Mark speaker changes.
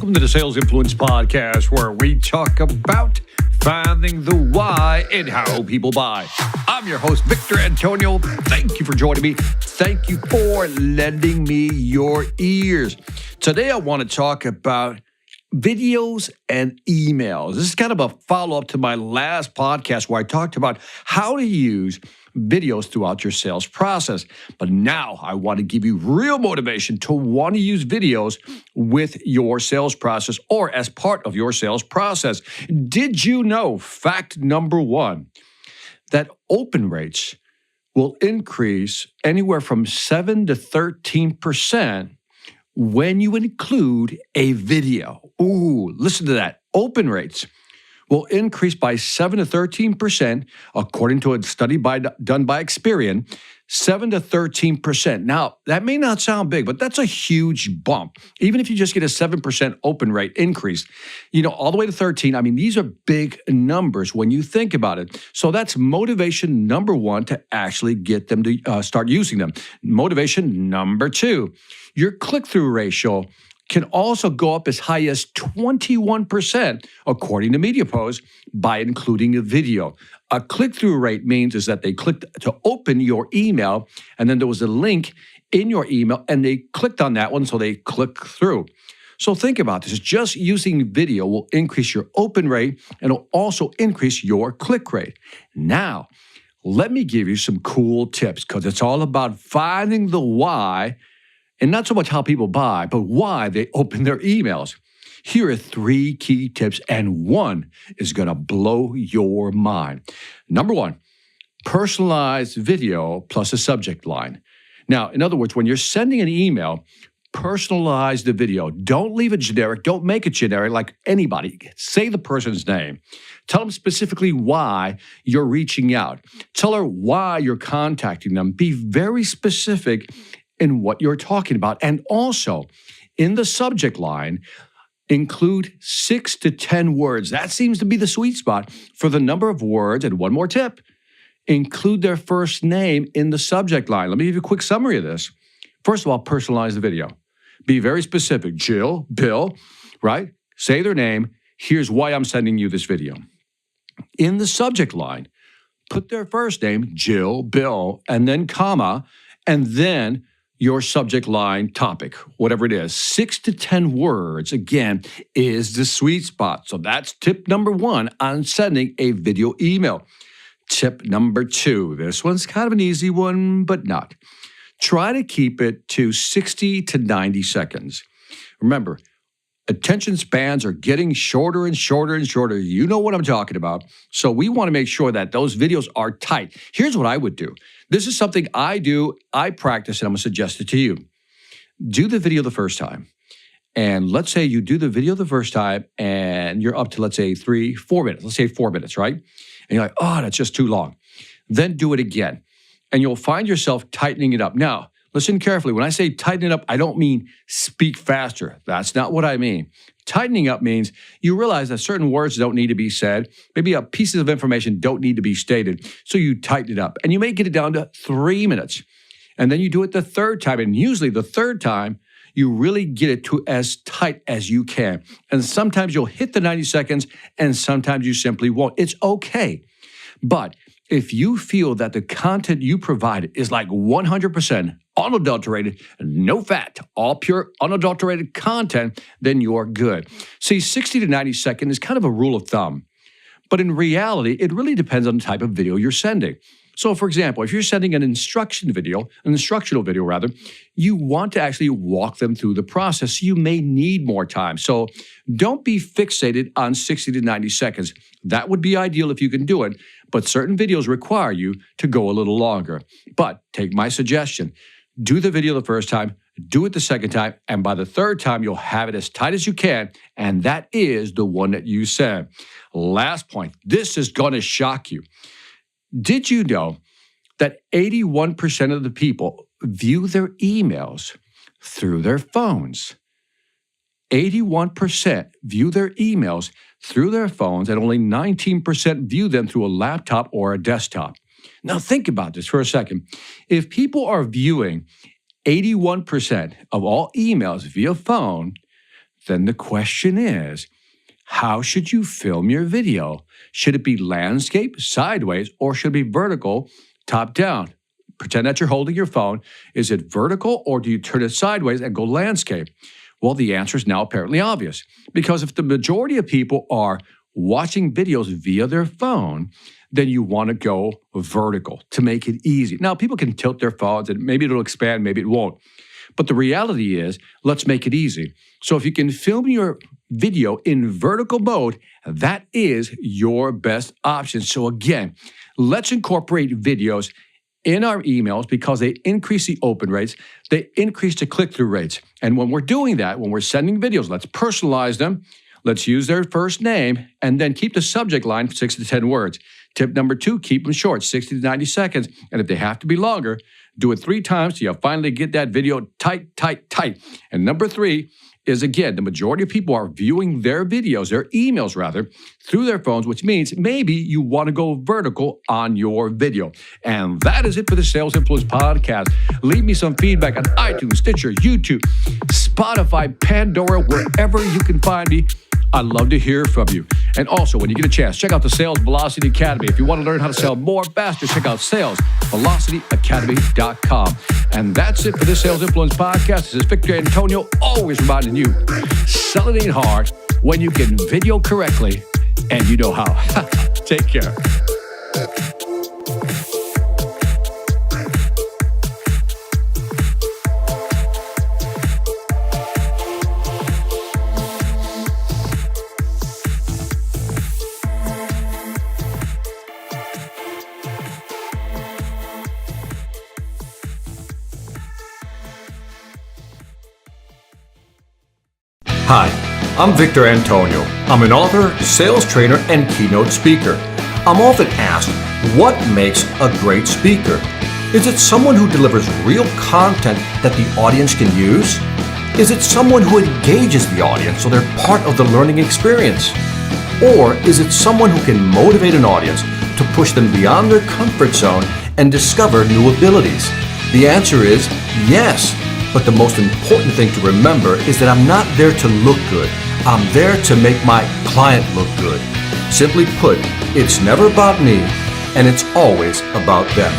Speaker 1: Welcome to the Sales Influence Podcast, where we talk about finding the why and how people buy. I'm your host, Victor Antonio. Thank you for joining me. Thank you for lending me your ears. Today, I want to talk about videos and emails. This is kind of a follow-up to my last podcast where I talked about how to use videos throughout your sales process. But now I want to give you real motivation to want to use videos with your sales process or as part of your sales process. Did you know, fact number one, that open rates will increase anywhere from 7 to 13% when you include a video? Ooh, listen to that. Open rates will increase by 7 to 13%, according to a study done by Experian, 7 to 13%. Now, that may not sound big, but that's a huge bump. Even if you just get a 7% open rate increase, all the way to 13, these are big numbers when you think about it. So that's motivation number one to actually get them to start using them. Motivation number two, your click-through ratio can also go up as high as 21%, according to MediaPros, by including a video. A click-through rate means is that they clicked to open your email, and then there was a link in your email, and they clicked on that one, so they click through. So think about this. Just using video will increase your open rate, and it'll also increase your click rate. Now, let me give you some cool tips, because it's all about finding the why, and not so much how people buy, but why they open their emails. Here are 3 key tips, and one is going to blow your mind. Number one, personalized video plus a subject line. Now, in other words, when you're sending an email, personalize the video. Don't leave it generic. Don't make it generic like anybody. Say the person's name. Tell them specifically why you're reaching out. Tell her why you're contacting them. Be very specific in what you're talking about. And also, in the subject line, include 6 to 10 words. That seems to be the sweet spot for the number of words. And one more tip, include their first name in the subject line. Let me give you a quick summary of this. First of all, personalize the video. Be very specific. Jill, Bill, right? Say their name. Here's why I'm sending you this video. In the subject line, put their first name, Jill, Bill, and then comma, and then your subject line topic, whatever it is. 6 to 10 words, again, is the sweet spot. So that's tip number one on sending a video email. Tip number two, this one's kind of an easy one, but not. Try to keep it to 60 to 90 seconds. Remember, attention spans are getting shorter and shorter and shorter. You know what I'm talking about. So we want to make sure that those videos are tight. Here's what I would do. This is something I do, I practice, and I'm going to suggest it to you. Do the video the first time. And let's say you do the video the first time and you're up to, let's say, 3-4 minutes. Let's say 4 minutes, right? And you're like, oh, that's just too long. Then do it again. And you'll find yourself tightening it up. Now, listen carefully. When I say tighten it up, I don't mean speak faster. That's not what I mean. Tightening up means you realize that certain words don't need to be said. Maybe pieces of information don't need to be stated. So you tighten it up. And you may get it down to 3 minutes. And then you do it the third time. And usually the third time, you really get it to as tight as you can. And sometimes you'll hit the 90 seconds, and sometimes you simply won't. It's okay. But if you feel that the content you provided is like 100% unadulterated, no fat, all pure unadulterated content, then you're good. See, 60 to 90 seconds is kind of a rule of thumb. But in reality, it really depends on the type of video you're sending. So for example, if you're sending an instructional video, you want to actually walk them through the process. You may need more time. So don't be fixated on 60 to 90 seconds. That would be ideal if you can do it, but certain videos require you to go a little longer. But take my suggestion. Do the video the first time, do it the second time, and by the third time, you'll have it as tight as you can, and that is the one that you send. Last point. This is going to shock you. Did you know that 81% of the people view their emails through their phones? 81% view their emails through their phones, and only 19% view them through a laptop or a desktop. Now think about this for a second. If people are viewing 81% of all emails via phone then the question is, how should you film your video? Should it be landscape, sideways, or should it be vertical, top down? Pretend that you're holding your phone. Is it vertical, or do you turn it sideways and go landscape? Well, the answer is now apparently obvious, because if the majority of people are watching videos via their phone, then you want to go vertical to make it easy. Now, people can tilt their phones and maybe it'll expand, maybe it won't. But the reality is, let's make it easy. So if you can film your video in vertical mode, that is your best option. So again, let's incorporate videos in our emails because they increase the open rates, they increase the click-through rates. And when we're doing that, when we're sending videos, let's personalize them. Let's use their first name and then keep the subject line 6 to 10 words. Tip number 2, keep them short, 60 to 90 seconds. And if they have to be longer, do it 3 times till you finally get that video tight. And number 3 is, again, the majority of people are viewing their videos, their emails rather, through their phones, which means maybe you want to go vertical on your video. And that is it for the Sales Influence Podcast. Leave me some feedback on iTunes, Stitcher, YouTube, Spotify, Pandora, wherever you can find me. I'd love to hear from you. And also, when you get a chance, check out the Sales Velocity Academy. If you want to learn how to sell more faster, check out salesvelocityacademy.com. And that's it for this Sales Influence Podcast. This is Victor Antonio, always reminding you, selling ain't hard when you can video correctly and you know how. Take care.
Speaker 2: Hi, I'm Victor Antonio. I'm an author, sales trainer, and keynote speaker. I'm often asked, what makes a great speaker? Is it someone who delivers real content that the audience can use? Is it someone who engages the audience so they're part of the learning experience? Or is it someone who can motivate an audience to push them beyond their comfort zone and discover new abilities? The answer is yes. But the most important thing to remember is that I'm not there to look good. I'm there to make my client look good. Simply put, it's never about me, and it's always about them.